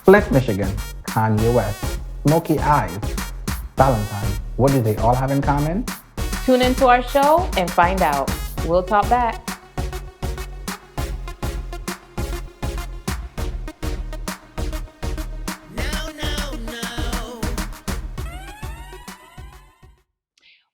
Flint, Michigan, Kanye West, Smoky Eyes, Valentine. What do they all have in common? Tune into our show and find out. We'll talk back.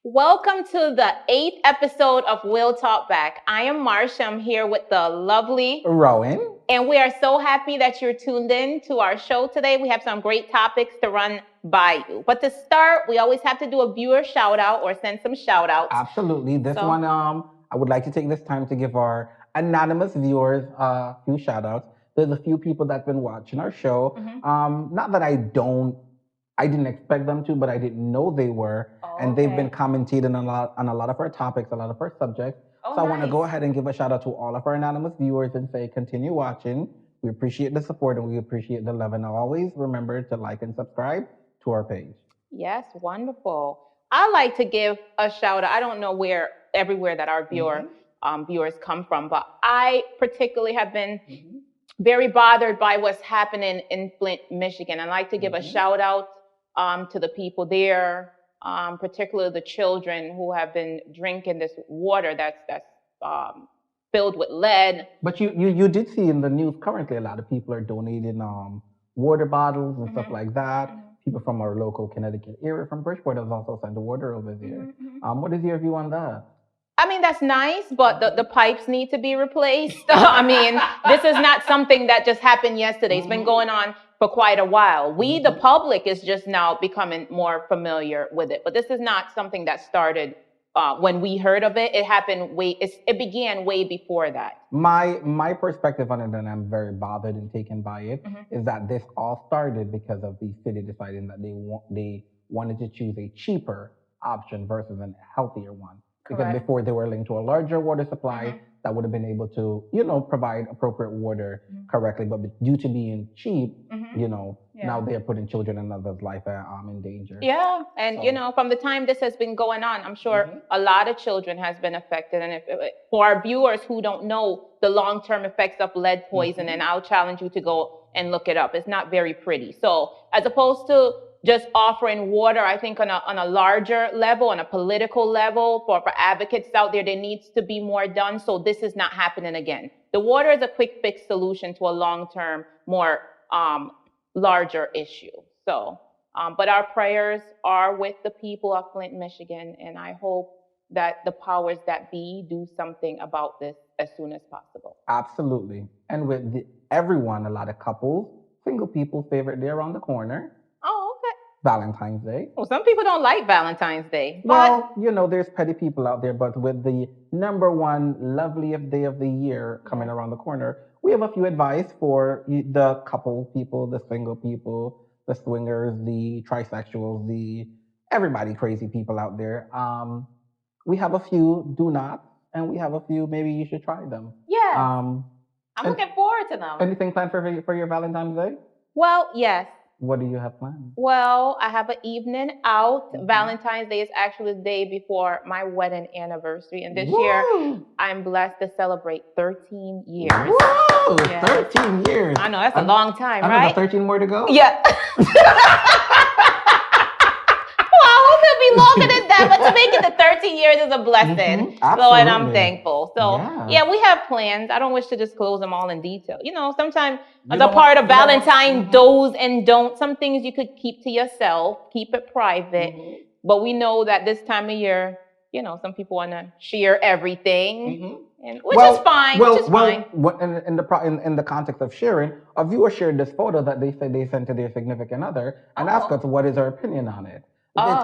Welcome to the 8th episode of We'll Talk Back. I am Marsha. I'm here with the lovely Rowan. And we are so happy that you're tuned in to our show today. We have some great topics to run by you. But to start, we always have to do a viewer shout out or send some shout outs. Absolutely. This one, I would like to take this time to give our anonymous viewers a few shout outs. There's a few people that's been watching our show. Not that I didn't expect them to, but I didn't know they were. And they've been commentating on a lot of our topics, a lot of our subjects. So I want to go ahead and give a shout out to all of our anonymous viewers and say, continue watching. We appreciate the support and we appreciate the love. And always remember to like and subscribe to our page. Yes, wonderful. I like to give a shout out. I don't know everywhere that our viewers come from, but I particularly have been very bothered by what's happening in Flint, Michigan. I like to give a shout out to the people there, particularly the children who have been drinking this water that's filled with lead. But you did see in the news currently a lot of people are donating water bottles and stuff like that. People from our local Connecticut area, from Bridgeport, have also sent the water over there. What is your view on that? I mean, that's nice, but the pipes need to be replaced. I mean, this is not something that just happened yesterday. It's been going on for quite a while. We, the public, is just now becoming more familiar with it. But this is not something that started when we heard of it. It happened it began way before that. My perspective on it, and I'm very bothered and taken by it, is that this all started because of the city deciding that they wanted to choose a cheaper option versus a healthier one. Because before they were linked to a larger water supply that would have been able to, provide appropriate water correctly. But due to being cheap, now they're putting children and others' life in danger. Yeah. And, from the time this has been going on, I'm sure a lot of children has been affected. And for our viewers who don't know the long-term effects of lead poisoning, I'll challenge you to go and look it up. It's not very pretty. So as opposed to just offering water, I think on a larger level, on a political level, for advocates out there needs to be more done so this is not happening again. The water is a quick fix solution to a long-term, more larger issue. So, but our prayers are with the people of Flint, Michigan, and I hope that the powers that be do something about this as soon as possible. Absolutely. And with everyone, a lot of couples, single people, favorite day around the corner. Valentine's Day. Well, some people don't like Valentine's Day. Well, there's petty people out there, but with the number one loveliest day of the year coming around the corner, we have a few advice for the couple people, the single people, the swingers, the trisexuals, the everybody crazy people out there. We have a few do not, and we have a few maybe you should try them. Yeah. I'm looking forward to them. Anything planned for your Valentine's Day? Well, yes. What do you have planned? Well, I have an evening out. Valentine's Day is actually the day before my wedding anniversary. And this year, I'm blessed to celebrate 13 years. Whoa! Yes. 13 years. I know, that's a long time, right? I know, 13 more to go? Yeah. Be longer than that, but to make it to 13 years is a blessing. So, and I'm thankful. So, yeah, we have plans. I don't wish to disclose them all in detail. Sometimes as a part of Valentine do's and don'ts, some things you could keep to yourself, keep it private. But we know that this time of year, some people want to share everything, and which is fine. In the context of sharing, a viewer shared this photo that they said they sent to their significant other and asked us what is our opinion on it.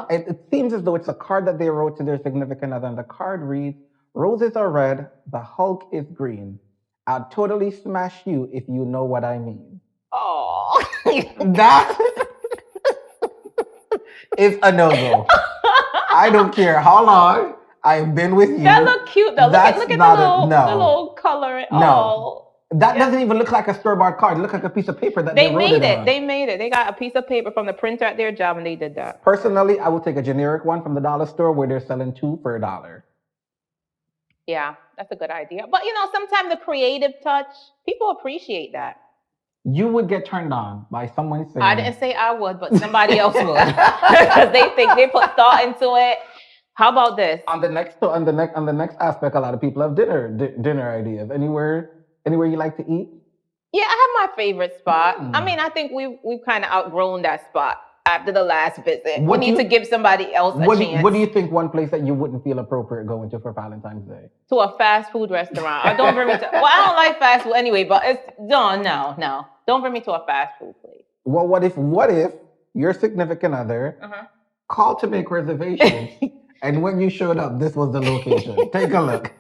It seems as though it's a card that they wrote to their significant other, and the card reads, "Roses are red, the Hulk is green. I'll totally smash you if you know what I mean." Oh, that is a no-go. I don't care how long I've been with you. That look cute though. Look at the little color. No. That doesn't even look like a store-bought card. It looks like a piece of paper that they wrote it on. They made it. They got a piece of paper from the printer at their job and they did that. Personally, I would take a generic one from the dollar store where they're selling 2 for $1. Yeah, that's a good idea. But sometimes the creative touch, people appreciate that. you would get turned on by someone saying. I didn't say I would, but somebody else would, because they think they put thought into it. How about this? On the next aspect, a lot of people have dinner ideas. Anywhere you like to eat? Yeah, I have my favorite spot. I mean, I think we've kind of outgrown that spot after the last visit. We need to give somebody else a chance. What do you think one place that you wouldn't feel appropriate going to for Valentine's Day? To a fast food restaurant. Or don't bring me to. Well, I don't like fast food anyway, but it's no. Don't bring me to a fast food place. Well, what if your significant other called to make reservations, and when you showed up, this was the location? Take a look.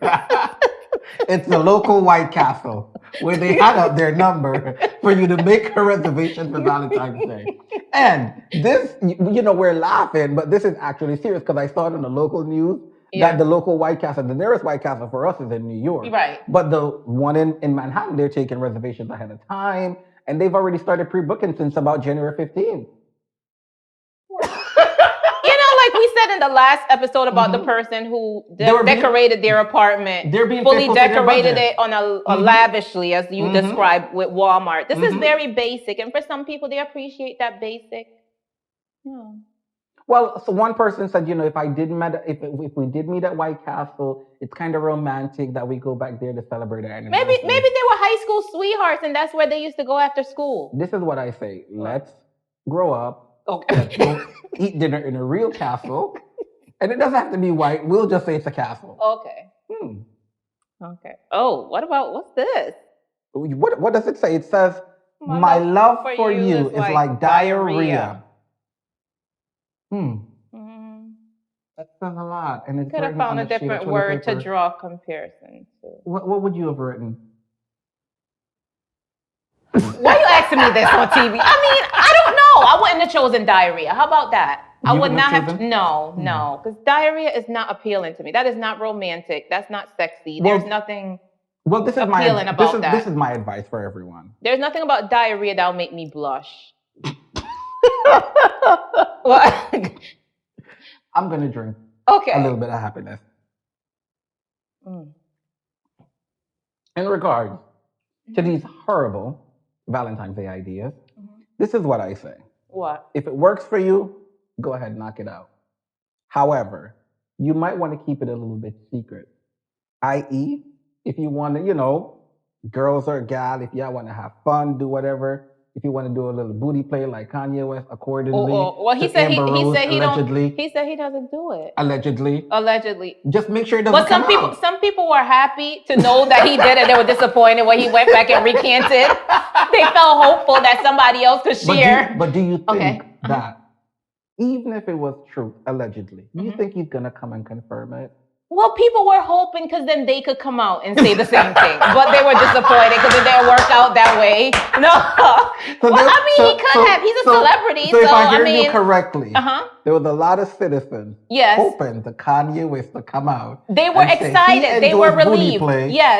It's the local White Castle where they had up their number for you to make a reservation for Valentine's Day. And this, we're laughing, but this is actually serious because I saw it in the local news that the local White Castle, the nearest White Castle for us is in New York. Right. But the one in Manhattan, they're taking reservations ahead of time, and they've already started pre-booking since about January 15th. Like we said in the last episode about the person who decorated their apartment, fully decorated it on a lavishly, as you described with Walmart. This is very basic, and for some people, they appreciate that basic. Yeah. Well, so one person said, if we did meet at White Castle, it's kind of romantic that we go back there to celebrate our anniversary. Maybe they were high school sweethearts, and that's where they used to go after school. This is what I say: let's grow up. Okay. Let's go eat dinner in a real castle. And it doesn't have to be white. We'll just say it's a castle. Okay. Okay. Oh, what's this? What does it say? It says, my love for you is like diarrhea. That says a lot. And it's could have found a different word to draw comparison to. What would you have written? Why are you asking me this on TV? I mean, I don't know. I wouldn't have chosen diarrhea. How about that? I would not have. No, because diarrhea is not appealing to me. That is not romantic. That's not sexy. There's nothing appealing about that. This is my advice for everyone. There's nothing about diarrhea that'll make me blush. What? I'm going to drink a little bit of happiness. In regards to these horrible Valentine's Day ideas, this is what I say. What? If it works for you, go ahead and knock it out. However, you might want to keep it a little bit secret. I.e., if you want to, girls or gal, if y'all want to have fun, do whatever. If you want to do a little booty play like Kanye West, accordingly. Well, he said he doesn't do it. Allegedly. Just make sure it doesn't come out. Some people were happy to know that he did it. They were disappointed when he went back and recanted. They felt hopeful that somebody else could share. But do you think that even if it was true, allegedly, do you think he's gonna come and confirm it? Well, people were hoping because then they could come out and say the same thing. But they were disappointed because it didn't work out that way. No. He could have. He's a celebrity. So if I hear you correctly, there was a lot of citizens hoping the Kanye West to come out. They were excited. They were relieved.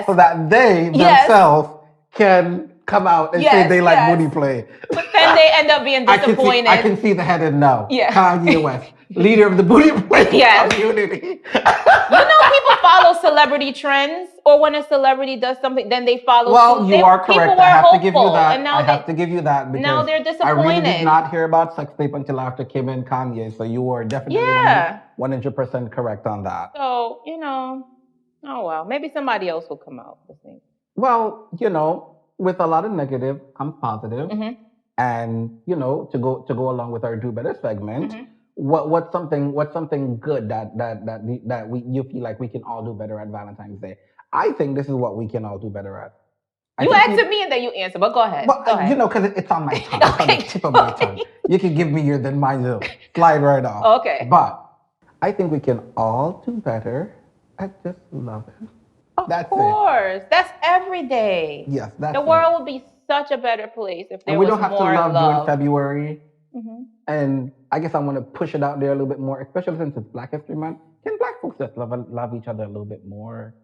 So that they themselves can come out and say they like booty play. But then they end up being disappointed. I can see the headed no. Yeah. Kanye West, leader of the booty play community. People follow celebrity trends, or when a celebrity does something, then they follow. Well, you are correct. I have to give you that. I have to give you that because now they're disappointed. I really did not hear about sex tape until after Kim and Kanye. So you were definitely 100% correct on that. So oh well, maybe somebody else will come out. Well, with a lot of negative comes positive, and to go along with our Do Better segment, what's something good that you feel like we can all do better at Valentine's Day? I think this is what we can all do better at. You answered me and then you answer, but go ahead. Well, go ahead. Because it's on my tongue. It's on the tip of my tongue. You can give me yours, then mine will slide right off. Okay. But I think we can all do better at just loving. Of course. That's every day. Yes, that's the world would be such a better place if there was more love. And we don't have to love during February. And I guess I want to push it out there a little bit more, especially since it's Black History Month. Can Black folks just love each other a little bit more?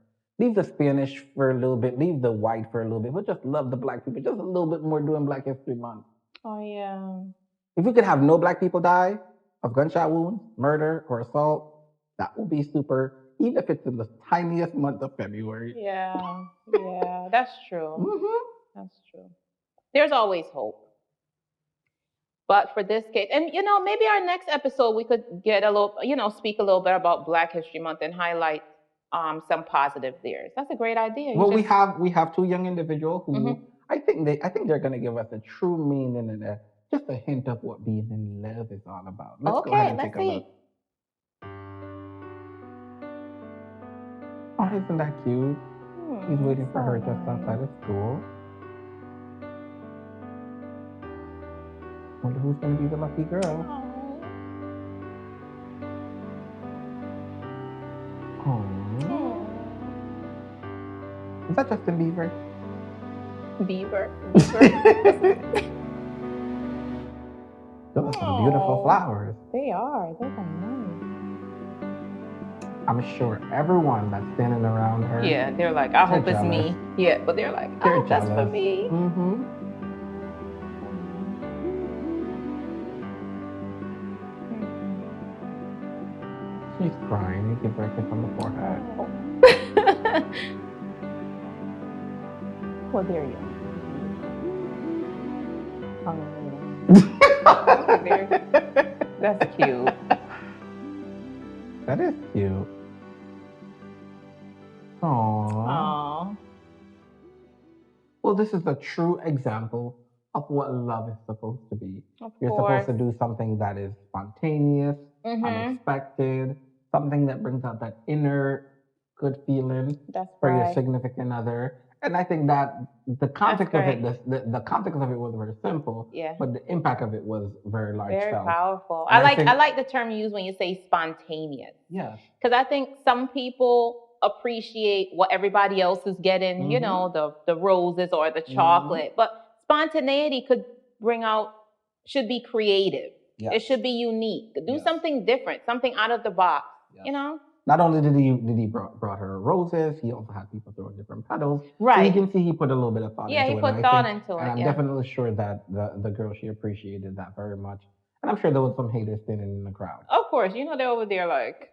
Leave the Spanish for a little bit, leave the white for a little bit, but just love the Black people just a little bit more during Black History Month. Oh, yeah. If we could have no Black people die of gunshot wounds, murder, or assault, that would be super. Even if it's in the tiniest month of February. Yeah, that's true. That's true. There's always hope. But for this case, and maybe our next episode we could get a little, speak a little bit about Black History Month and highlight some positive there. That's a great idea. Well, we have two young individuals who I think they're going to give us a true meaning and just a hint of what being in love is all about. Let's go ahead and take a look. Oh, isn't that cute? He's waiting for her just outside of school. Wonder who's going to be the lucky girl. Oh. Is that Justin Bieber? Bieber. Those are some beautiful flowers. They are. Those are nice. I'm sure everyone that's standing around her. Yeah, they're like, I hope it's me. Yeah, but they're like, I hope that's for me. She's crying. You give her a kiss on the forehead. Well, there you go. That's cute. That is cute. Aww. Well, this is a true example of what love is supposed to be. You're supposed to do something that is spontaneous, unexpected, something that brings out that inner good feeling for your significant other. And I think that the context of it, the context of it was very simple, but the impact of it was very large. Very powerful. I like the term you use when you say spontaneous. Yeah. Because I think some people appreciate what everybody else is getting, the roses or the chocolate, but spontaneity should be creative. It should be unique. Do something different, something out of the box, Not only did he brought her roses, he also had people throwing different petals. Right. So you can see he put a little bit of thought into it. Yeah, he put thought into it. And I'm definitely sure that the girl, she appreciated that very much. And I'm sure there was some haters standing in the crowd. Of course. They're over there like,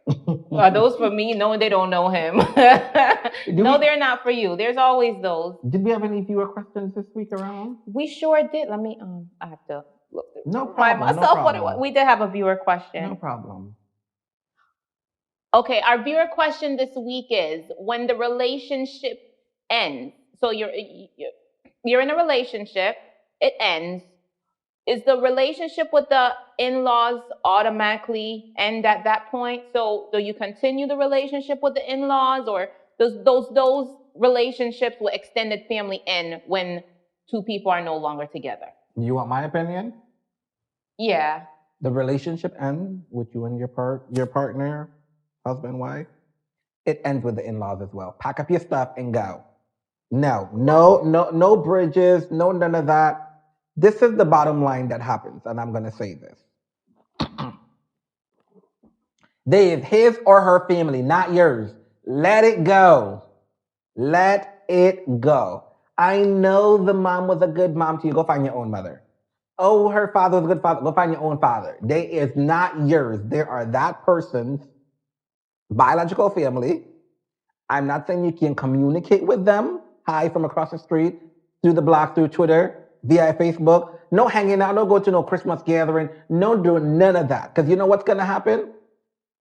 are those for me? No, they don't know him. They're not for you. There's always those. Did we have any viewer questions this week around? We sure did. Let me, I have to look. No problem. We did have a viewer question. No problem. Okay, our viewer question this week is, when the relationship ends, so you're in a relationship, it ends, is the relationship with the in-laws automatically end at that point? So do you continue the relationship with the in-laws, or does those relationships with extended family end when two people are no longer together? You want my opinion? Yeah. The relationship ends with you and your partner, husband, wife, it ends with the in-laws as well. Pack up your stuff and go. No bridges, none of that. This is the bottom line that happens, and I'm going to say this. They is his or her family, not yours. Let it go. Let it go. I know the mom was a good mom to you. Go find your own mother. Oh, her father was a good father. Go find your own father. They is not yours. They are that person's biological family. I'm not saying you can communicate with them. Hi, from across the street, through the block, through Twitter, via Facebook. No hanging out, no go to no Christmas gathering, no doing none of that. Because you know what's going to happen?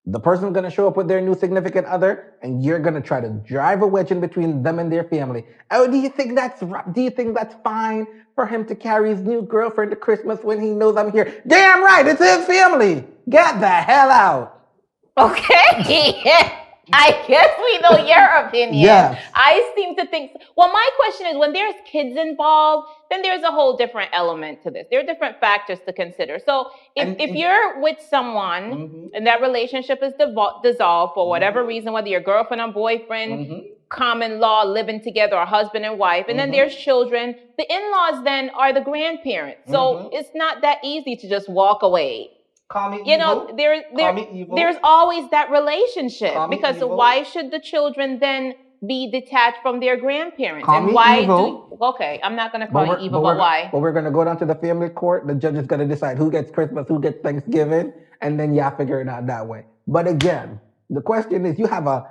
The person's going to show up with their new significant other, and you're going to try to drive a wedge in between them and their family. Oh, do you think that's fine for him to carry his new girlfriend to Christmas when he knows I'm here? Damn right, it's his family. Get the hell out. Okay. I guess we know your opinion. Yes. I seem to think, well, my question is, when there's kids involved, then there's a whole different element to this. There are different factors to consider. So if you're with someone and that relationship is dissolved for whatever reason, whether you're girlfriend or boyfriend, common law, living together, or husband and wife, and then there's children, the in-laws then are the grandparents. So it's not that easy to just walk away. Call me evil. There's always that relationship, because why should the children then be detached from their grandparents? Okay, I'm not going to call you evil, but why? But we're going to go down to the family court. The judge is going to decide who gets Christmas, who gets Thanksgiving, and then y'all figure it out that way. But again, the question is, you have a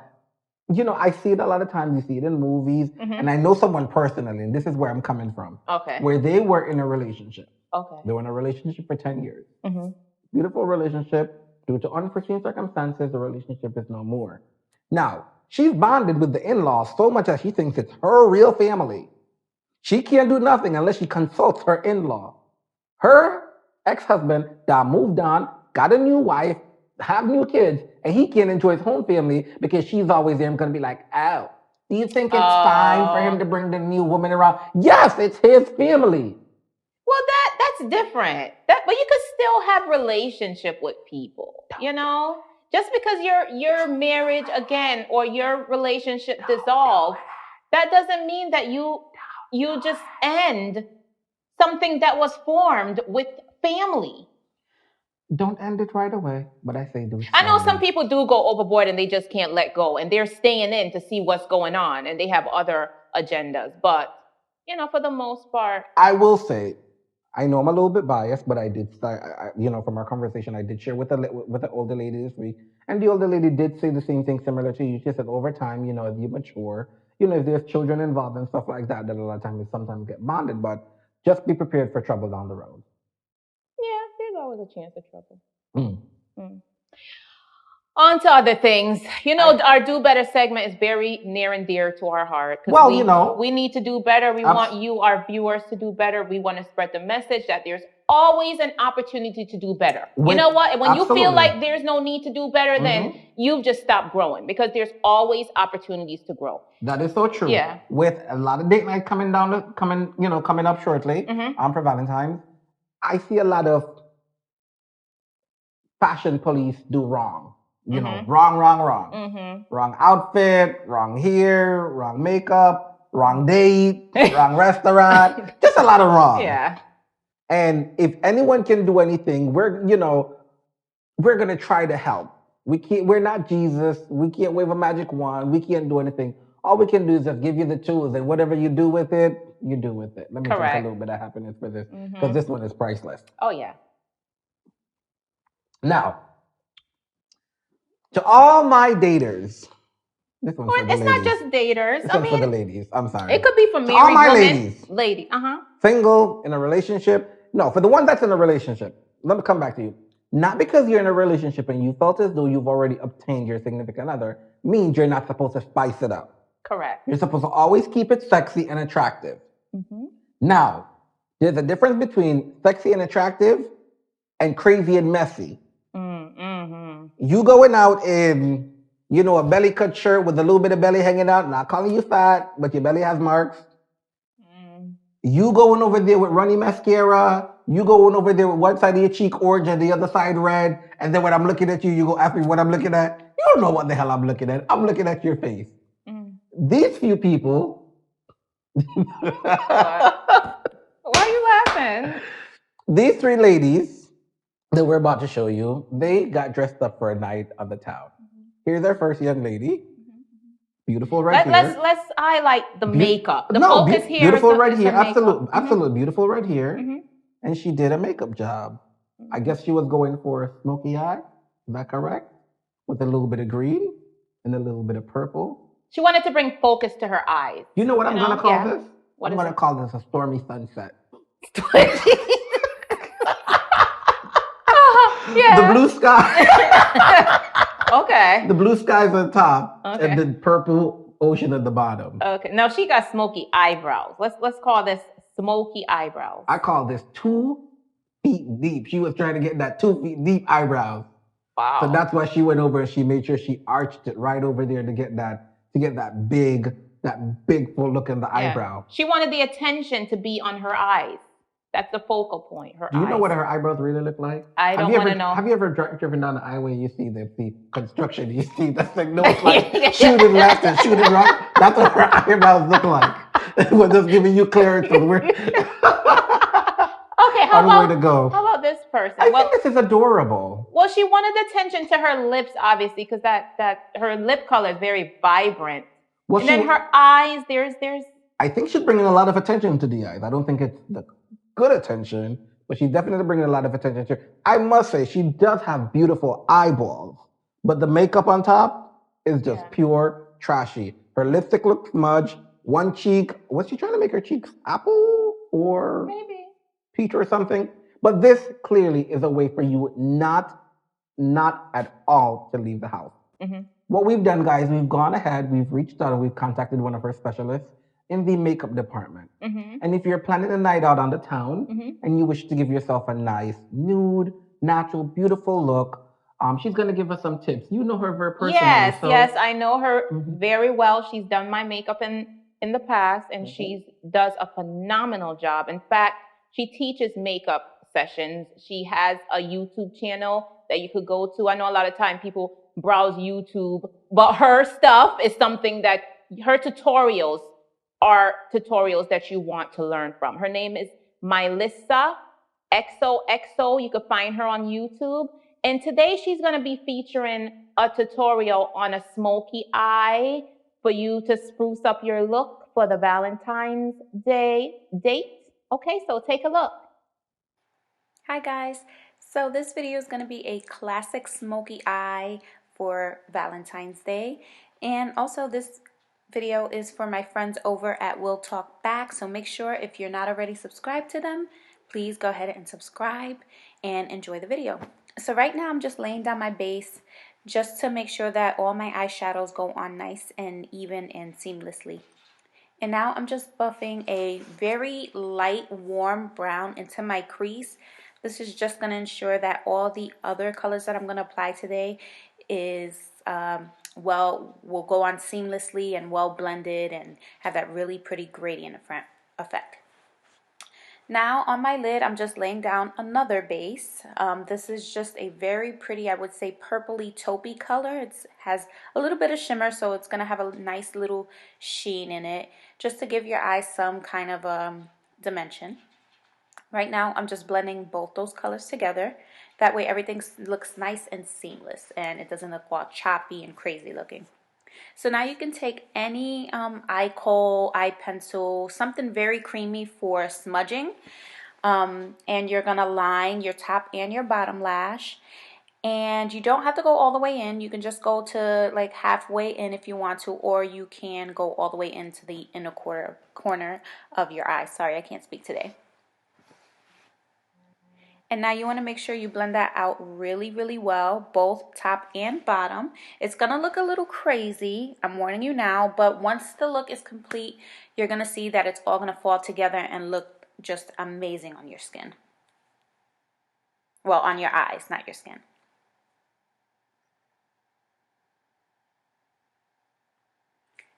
I see it a lot of times. You see it in movies, and I know someone personally, and this is where I'm coming from. Okay. Where they were in a relationship. Okay. They were in a relationship for 10 years. Beautiful relationship. Due to unforeseen circumstances, the relationship is no more. Now, she's bonded with the in-laws so much that she thinks it's her real family. She can't do nothing unless she consults her in-law. Her ex-husband that moved on, got a new wife, have new kids, and he can't enjoy his home family because she's always there and gonna be like, oh, do you think it's fine for him to bring the new woman around? Yes, it's his family. Well, that's different. But you could still have relationship with people, Just because your marriage again or your relationship dissolved, that doesn't mean that you just end something that was formed with family. Don't end it right away, but I say do it. I know some people do go overboard and they just can't let go, and they're staying in to see what's going on, and they have other agendas. But for the most part, I will say, I know I'm a little bit biased, but I did start, from our conversation, I did share with the older lady this week, and the older lady did say the same thing similar to you. She said over time, as you mature, if there's children involved and stuff like that, that a lot of times sometimes get bonded, but just be prepared for trouble down the road. Yeah, there's always a chance of trouble. On to other things. Our Do Better segment is very near and dear to our heart. Well, we need to do better. We want you, our viewers, to do better. We want to spread the message that there's always an opportunity to do better. You know what? And when you feel like there's no need to do better, then you've just stopped growing, because there's always opportunities to grow. That is so true. Yeah. With a lot of date night coming up shortly, for Valentine's, I see a lot of fashion police do wrong. Wrong. Wrong outfit, wrong hair, wrong makeup, wrong date, wrong restaurant. Just a lot of wrong. Yeah. And if anyone can do anything, we're gonna try to help. We're not Jesus. We can't wave a magic wand. We can't do anything. All we can do is just give you the tools, and whatever you do with it, you do with it. Let me take a little bit of happiness for this, because this one is priceless. Oh yeah. Now, to all my daters, this one's for the ladies. It's not just daters. This one's for the ladies. I'm sorry. It could be for married all my women. Lady. Single, in a relationship. No, for the one that's in a relationship. Let me come back to you. Not because you're in a relationship and you felt as though you've already obtained your significant other means you're not supposed to spice it up. Correct. You're supposed to always keep it sexy and attractive. Now, there's a difference between sexy and attractive and crazy and messy. You going out in, a belly cut shirt with a little bit of belly hanging out, not calling you fat, but your belly has marks. You going over there with runny mascara. You going over there with one side of your cheek orange and the other side red. And then when I'm looking at you, you go ask me what I'm looking at. You don't know what the hell I'm looking at. I'm looking at your face. These few people. Why are you laughing? These three ladies that we're about to show you, they got dressed up for a night on the town. Here's our first young lady. Beautiful red hair. Let's highlight the makeup. The focus here. Beautiful red hair. Absolutely. Beautiful red hair. And she did a makeup job. I guess she was going for a smoky eye. Is that correct? With a little bit of green and a little bit of purple. She wanted to bring focus to her eyes. You know what I'm going to call this? I'm going to call this a stormy sunset. Yeah. The blue sky. Okay. The blue sky's on top, and the purple ocean at the bottom. Okay. Now she got smoky eyebrows. Let's call this smoky eyebrows. I call this 2 feet deep. She was trying to get that 2 feet deep eyebrows. Wow. So that's why she went over and she made sure she arched it right over there to get that big full look in the eyebrow. She wanted the attention to be on her eyes. That's the focal point. Her eyes. Do you know what her eyebrows really look like? I don't want to know. Have you ever driven down the highway and you see the construction? You see that thing, like shooting left and shooting right. That's what her eyebrows look like. We're just giving you clarity. Okay, how about this person? I think this is adorable. Well, she wanted attention to her lips, obviously, because that her lip color is very vibrant. Well, and then her eyes, there's. I think she's bringing a lot of attention to the eyes. I don't think it's the good attention, but she's definitely bringing a lot of attention to her. I must say, she does have beautiful eyeballs, but the makeup on top is just pure trashy. Her lipstick looks smudged. One cheek, was she trying to make her cheeks apple or Maybe. peach or something? But this clearly is a way for you not at all to leave the house. Mm-hmm. What we've done, guys, we've gone ahead, we've reached out, and we've contacted one of our specialists in the makeup department. Mm-hmm. And if you're planning a night out on the town Mm-hmm. and you wish to give yourself a nice, nude, natural, beautiful look, she's going to give us some tips. You know her very personally. Yes, so yes, I know her Mhm. very well. She's done my makeup in the past, and she does a phenomenal job. In fact, she teaches makeup sessions. She has a YouTube channel that you could go to. I know a lot of time people browse YouTube, but her stuff is something that her tutorials are tutorials that you want to learn from. Her name is MylissaXoxo. You could find her on YouTube. And today she's going to be featuring a tutorial on a smoky eye for you to spruce up your look for the Valentine's Day date. Okay, so take a look. Hi guys, so this video is going to be a classic smoky eye for Valentine's Day, and also this video is for my friends over at We'll Talk Back, so make sure if you're not already subscribed to them, please go ahead and subscribe and enjoy the video. So right now I'm just laying down my base just to make sure that all my eyeshadows go on nice and even and seamlessly. And now I'm just buffing a very light warm brown into my crease. This is just going to ensure that all the other colors that I'm going to apply today is will go on seamlessly and well blended and have that really pretty gradient effect. Now on my lid, I'm just laying down another base. This is just a very pretty, I would say, purpley taupey color. It has a little bit of shimmer, so it's going to have a nice little sheen in it, just to give your eyes some kind of dimension. Right now, I'm just blending both those colors together. That way everything looks nice and seamless, and it doesn't look all choppy and crazy looking. So now you can take any eye kohl, eye pencil, something very creamy for smudging, and you're going to line your top and your bottom lash. And you don't have to go all the way in. You can just go to like halfway in if you want to, or you can go all the way into the inner corner of your eye. Sorry, I can't speak today. And now you want to make sure you blend that out really, really well, both top and bottom. It's going to look a little crazy, I'm warning you now, but once the look is complete, you're going to see that it's all going to fall together and look just amazing on your skin. Well, on your eyes, not your skin.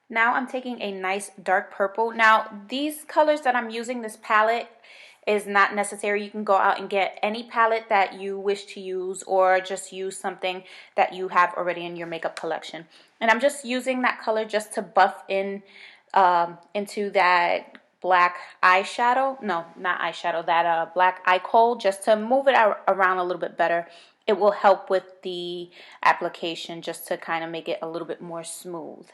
Now I'm taking a nice dark purple. Now these colors that I'm using, this palette, is not necessary. You can go out and get any palette that you wish to use, or just use something that you have already in your makeup collection. And I'm just using that color just to buff in into that black eyeshadow. No, not eyeshadow, that black eye kohl, just to move it around a little bit better. It will help with the application, just to kind of make it a little bit more smooth.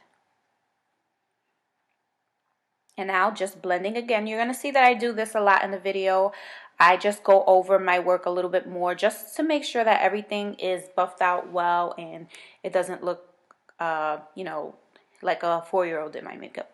And now just blending again. You're going to see that I do this a lot in the video. I just go over my work a little bit more just to make sure that everything is buffed out well and it doesn't look, you know, like a 4-year-old did my makeup.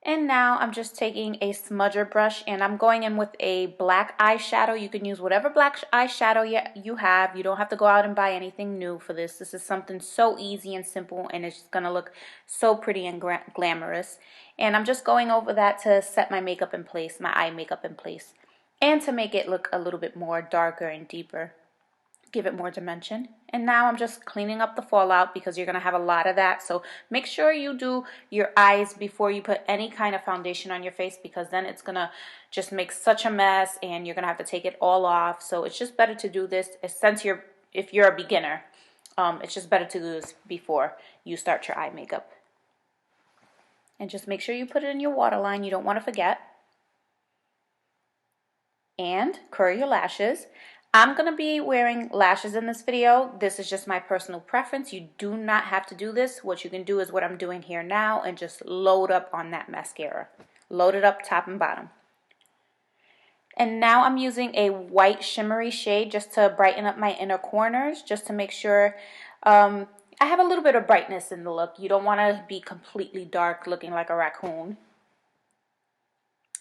And now I'm just taking a smudger brush and I'm going in with a black eyeshadow. You can use whatever black eyeshadow you have. You don't have to go out and buy anything new for this. This is something so easy and simple, and it's going to look so pretty and glamorous. And I'm just going over that to set my makeup in place, my eye makeup in place, and to make it look a little bit more darker and deeper. Give it more dimension. And now I'm just cleaning up the fallout, because you're going to have a lot of that. So make sure you do your eyes before you put any kind of foundation on your face, because then it's going to just make such a mess and you're going to have to take it all off. So it's just better to do this if you're a beginner. It's just better to do this before you start your eye makeup. And just make sure you put it in your waterline. You don't want to forget. And curl your lashes. I'm going to be wearing lashes in this video. This is just my personal preference. You do not have to do this. What you can do is what I'm doing here now, and just load up on that mascara. Load it up top and bottom. And now I'm using a white shimmery shade just to brighten up my inner corners, just to make sure I have a little bit of brightness in the look. You don't want to be completely dark looking like a raccoon.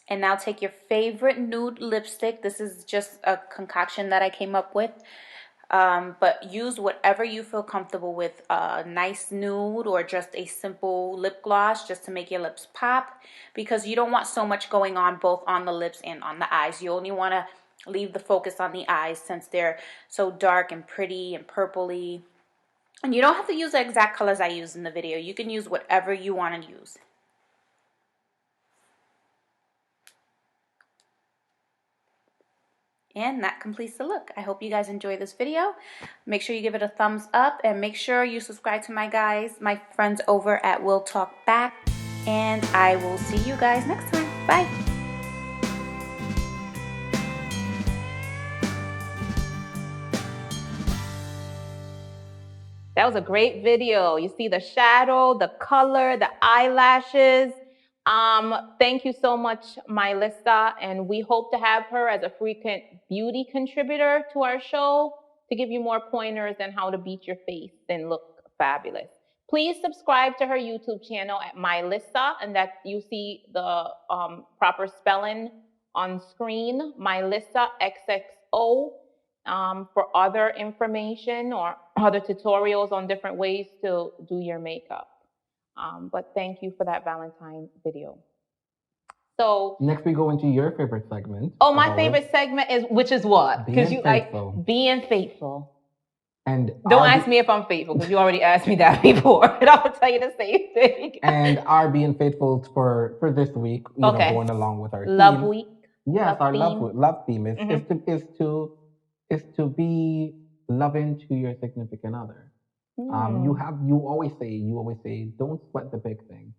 And now take your favorite nude lipstick. This is just a concoction that I came up with. But use whatever you feel comfortable with, a nice nude or just a simple lip gloss just to make your lips pop, because you don't want so much going on both on the lips and on the eyes. You only want to leave the focus on the eyes since they're so dark and pretty and purpley. And you don't have to use the exact colors I used in the video. You can use whatever you want to use. And that completes the look. I hope you guys enjoy this video. Make sure you give it a thumbs up and make sure you subscribe to my friends over at We'll Talk Back. And I will see you guys next time. Bye. That was a great video. You see the shadow, the color, the eyelashes. Thank you so much, Mylissa, and we hope to have her as a frequent beauty contributor to our show to give you more pointers on how to beat your face and look fabulous. Please subscribe to her YouTube channel at Mylissa, and that you see the proper spelling on screen, MylissaXoxo, for other information or other tutorials on different ways to do your makeup. But thank you for that Valentine video. So next we go into your favorite segment. Oh, my favorite segment which is what? Because you being faithful. And don't ask me if I'm faithful, because you already asked me that before, and I will tell you the same thing. And our being faithful for this week, you know, going along with our love theme. Week. Yes, our love theme is to be loving to your significant other. You always say, don't sweat the big thing.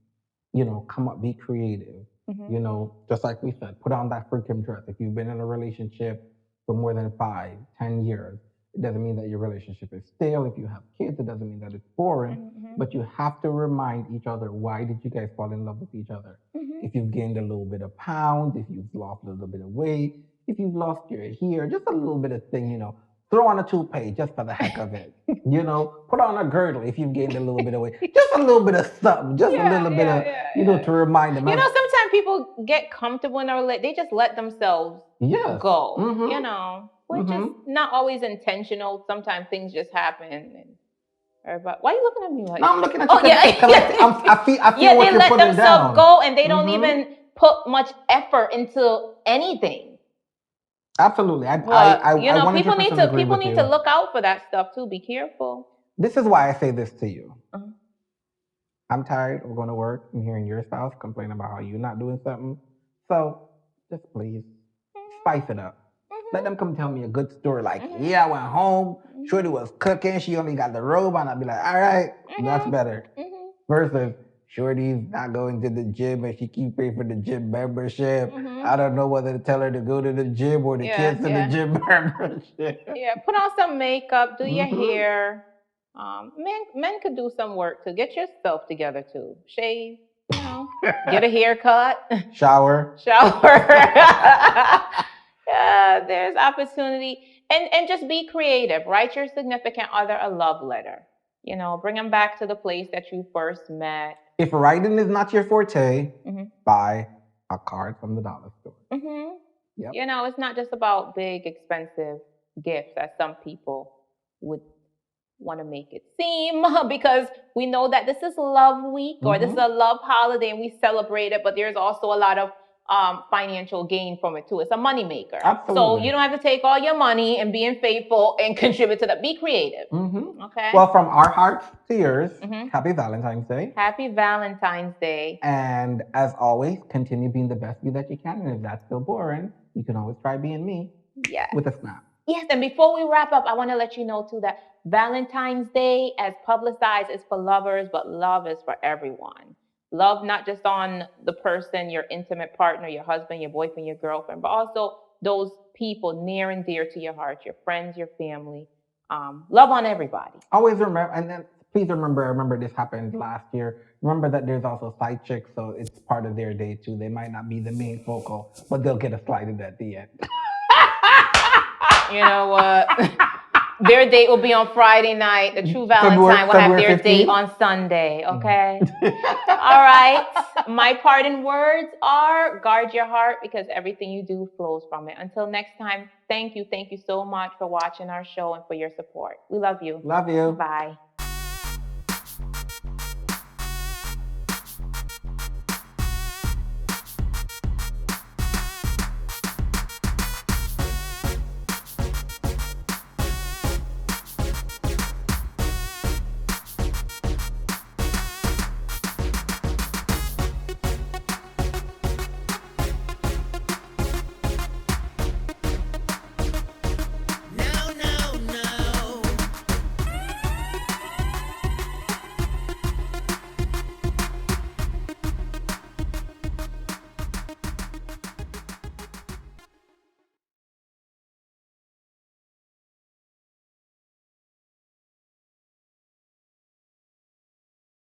You know, come up, be creative. You know, just like we said, put on that freaking dress. If you've been in a relationship for more than 5, 10 years, it doesn't mean that your relationship is stale. If you have kids, it doesn't mean that it's boring. But you have to remind each other, why did you guys fall in love with each other? If you've gained a little bit of pounds, if you've lost a little bit of weight, if you've lost your hair, just a little bit of thing, you know. Throw on a toupee just for the heck of it. You know, put on a girdle if you've gained a little bit of weight. Just a little bit of something, just a little bit of, you know, to remind them. You know, sometimes people get comfortable in a relationship. They just let themselves go, you know, which is not always intentional. Sometimes things just happen. And everybody, why are you looking at me like No, I'm looking at you. I feel what they you're let putting themselves go, and they don't even put much effort into anything. Absolutely. You know, people need to look out for that stuff too. Be careful. This is why I say this to you. I'm tired of going to work and hearing your spouse complain about how you're not doing something. So just please spice it up. Let them come tell me a good story like, yeah, I went home, Shorty was cooking, she only got the robe on. I'll be like, all right, that's better. Versus Shorty's not going to the gym and she keeps paying for the gym membership. I don't know whether to tell her to go to the gym or the kids to the gym membership. Yeah, put on some makeup, do your hair. Men could do some work to get yourself together too. Shave, you know, get a haircut. Shower. There's opportunity. And just be creative. Write your significant other a love letter. You know, bring them back to the place that you first met. If writing is not your forte, buy a card from the dollar store. Yep. You know, it's not just about big, expensive gifts as some people would want to make it seem, because we know that this is Love Week or this is a love holiday and we celebrate it, but there's also a lot of financial gain from it too. It's a money maker. Absolutely. So you don't have to take all your money and being faithful and contribute to that. Be creative. Okay. Well, from our hearts to yours, happy Valentine's Day. Happy Valentine's Day. And as always, continue being the best you that you can. And if that's still boring, you can always try being me. Yeah. With a snap. Yes. And before we wrap up, I want to let you know too that Valentine's Day, as publicized, is for lovers, but love is for everyone. Love not just on the person, your intimate partner, your husband, your boyfriend, your girlfriend, but also those people near and dear to your heart, your friends, your family. Love on everybody. Always remember, and then please remember this happened last year. Remember that there's also side chicks, so it's part of their day too. They might not be the main focal, but they'll get a slide at the end. You know what? Their date will be on Friday night. The true Valentine will have their date on Sunday, okay? All right. My parting words are guard your heart because everything you do flows from it. Until next time, thank you. Thank you so much for watching our show and for your support. We love you. Love you. Bye.